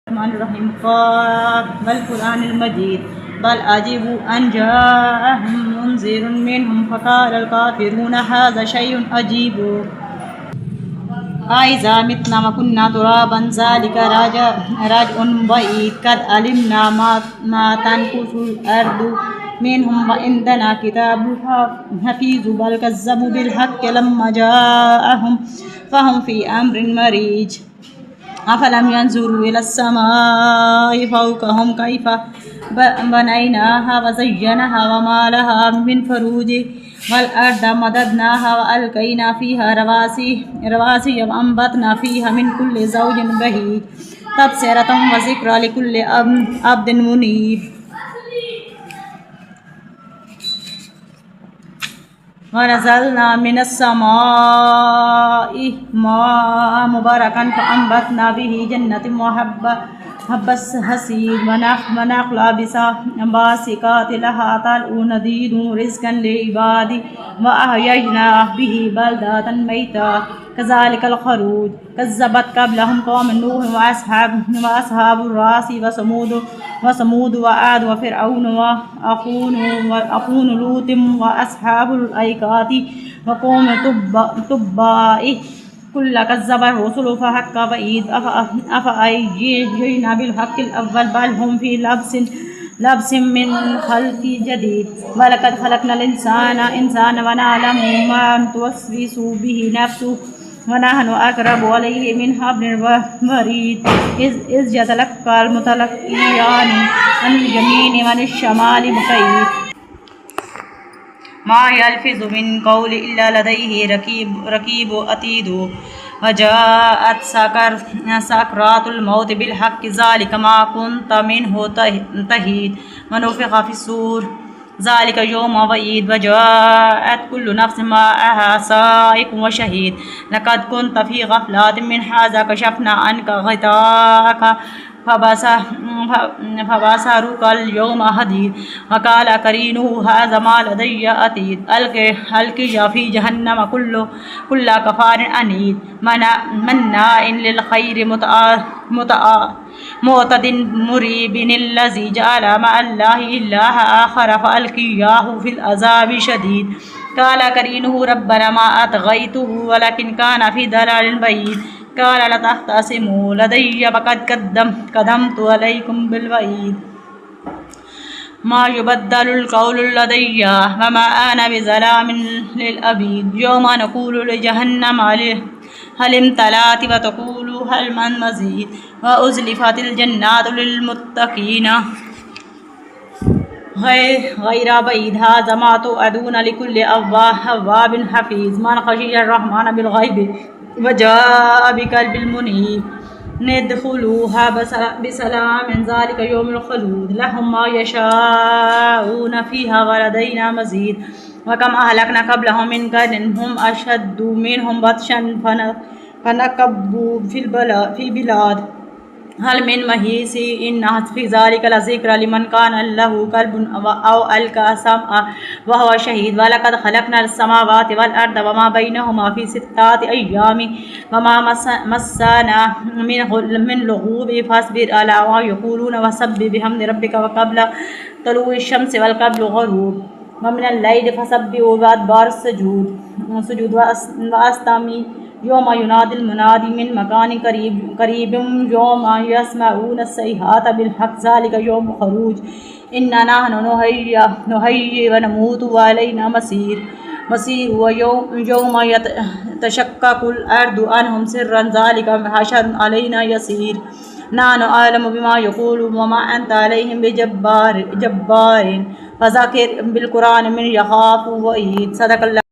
الرحمن الرحيم قاف والقرآن المجيد بل عجبوا أن جاءهم منذر منهم فقال الكافرون هذا شيء عجيب أإذا متنا وكنا ترابا ذلك رجع بعيد قد علمنا ما تنقص الأرض منهم وعندنا كتاب حفيظ بل كذبوا بالحق لما جاءهم فهم في أمر مريج أفلم ينظروا إلى السماء فوقهم كيف بنيناها وزيناها وما لها من فروج والأرض مددناها وألقينا فيها رواسي وأنبتنا فيها من كل زوج بهيج تبصرة وذكرى لكل عبد منيب ونزلنا من السماء ماء مباركا فأنبتنا به جنة وحب الحصيد ونخل باسقات لها طلع نضيد رزقا لعباد وأحيينا به بلدة ميتا كذلك الخروج كذبت قبلهم قوم نوح وأصحاب الراس وثمود وعاد وفرعون وأخون لوط وأصحاب الأيكة وقوم تبع كل كذب الرسل فحق وعيد أفأعجزنا بالحق الأول بل هم في لبس من خلق جديد ولقد خلقنا الإنسان ونعلم ما توسوس به نفسه ونحن أقرب عليه من حبل الوريد إذ يتلقى المتلقيان عن اليمين وعن الشمال قعيد ما يلفظ من قول إلا لديه رقيب عتيد وجاءت سكرات الموت بالحق ذلك ما كنت منه تحيد ونفخ في الصور ذلك يوم وعيد وجاءت كل نفس معها سائق وشهيد لقد كنت في غفلة من هذا كشفنا عنك غطاءك فبصرك اليوم حديد وقال قرينه هذا ما لدي عتيد ألقي في جهنم كل كفار عنيد مناع للخير معتد مريب الذي جعل مع الله إله آخر فألقياه في العذاب شديد قال قرينه ربنا ما أطغيته ولكن كان في ضلال بعيد قال لتختصموا لدي فقد قدمت عليكم بالوعيد ما يبدل القول لدي وما أنا بظلام للعبيد يوم نقول لجهنم هل امتلأت وتقول هل من مزيد وأزلفت الجنات للمتقين غير بعيد هذا ما توعدون لكل أواب حفيظ من خشي الرحمن بالغيب وجاء بقلب منيب ندخلوها بسلام ذلك يوم الخلود لهم ما يشاءون فيها ولدينا مزيد وكم أهلكنا قبلهم من قرن هم أشد منهم بطشا فنكبوا في بلاد هل من محيص إن في ذلك لذكرى لمن كان له قلب أو ألقى سمعا وهو شهيد ولقد خلقنا السماوات والأرض وما بينهما في 6 أيام وما مسنا من لغوب فاصبر على ما يقولون وسبح بحمد ربك وقبل طلوع الشمس والقبل غروب ومن الليل فسبح وأدبار السجود وأستمع يوم ينادي المنادي من مكان قريب يوم يسمعون الصيحة بالحق ذلك يوم الخروج إنا نحن نحيي ونموت وعلينا مصير ويوم تشقق الأرض عنهم سرا ذلك حشر علينا يسير نحن أعلم بما يقولون وما أنت عليهم بجبار فذكر بالقرآن من يخاف وعيد صدق الله.